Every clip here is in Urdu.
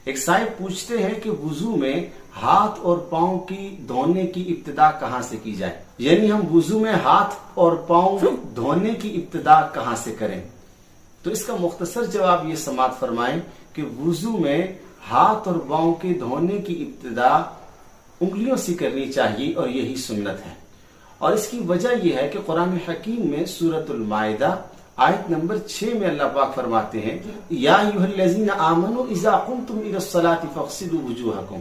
ایک صاحب پوچھتے ہیں کہ وضو میں ہاتھ اور پاؤں کی دھونے کی ابتدا کہاں سے کی جائے، یعنی ہم وضو میں ہاتھ اور پاؤں دھونے کی ابتدا کہاں سے کریں؟ تو اس کا مختصر جواب یہ سماعت فرمائیں کہ وضو میں ہاتھ اور پاؤں کے دھونے کی ابتدا انگلیوں سے کرنی چاہیے اور یہی سنت ہے۔ اور اس کی وجہ یہ ہے کہ قرآن حکیم میں سورۃ المائدہ آیت نمبر 6 میں اللہ پاک فرماتے ہیں یا ایھا الذین آمنوا اذا قمتم الی الصلاۃ فاغسلوا وجوہکم،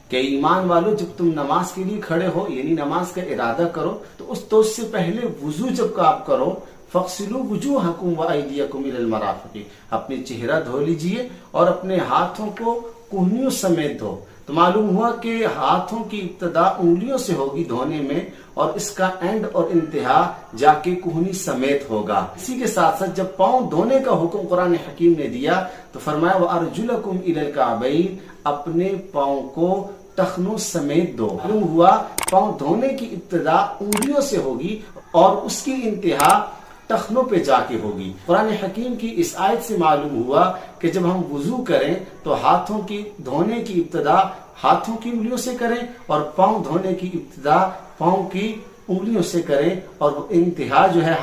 کہ ایمان والو جب تم نماز کے لیے کھڑے ہو یعنی نماز کا ارادہ کرو تو اس سے پہلے وضو جب آپ کرو فاغسلوا وجوہکم وایدیکم الی المرافق، اپنے چہرہ دھو لیجئے اور اپنے ہاتھوں کو کہنیوں سمیت دھو۔ تو معلوم ہوا کہ ہاتھوں کی ابتدا انگلیوں سے ہوگی دھونے میں اور اس کا اینڈ اور انتہا جا کے کہنی سمیت ہوگا۔ اسی کے ساتھ ساتھ جب پاؤں دھونے کا حکم قرآن حکیم نے دیا تو فرمایا وَأَرْجُلَكُمْ إِلَى الْكَعْبَيْنِ، اپنے پاؤں کو ٹخنوں سمیت دو۔ معلوم ہوا پاؤں دھونے کی ابتدا انگلیوں سے ہوگی اور اس کی انتہا ٹخنوں پہ جا کے ہوگی۔ قرآن حکیم کی اس آیت سے معلوم ہوا کہ جب ہم وضو کریں تو ہاتھوں کی دھونے کی ابتدا ہاتھوں کی انگلیوں سے کریں اور پاؤں دھونے کی ابتدا پاؤں کی انگلیوں سے کریں اور انتہا جو ہے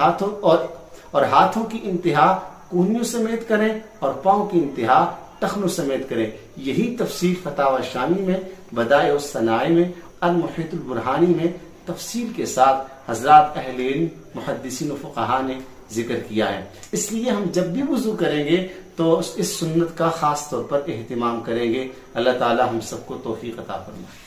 ہاتھوں کی انتہا کہنیوں سمیت کریں اور پاؤں کی انتہا ٹخنوں سمیت کریں۔ یہی تفسیر فتاوی شامی میں، بدائع الصنائع میں، المحیط البرہانی میں تفصیل کے ساتھ حضرات اہل علم محدثین و فقہاء نے ذکر کیا ہے۔ اس لیے ہم جب بھی وضو کریں گے تو اس سنت کا خاص طور پر اہتمام کریں گے۔ اللہ تعالی ہم سب کو توفیق عطا فرمائے۔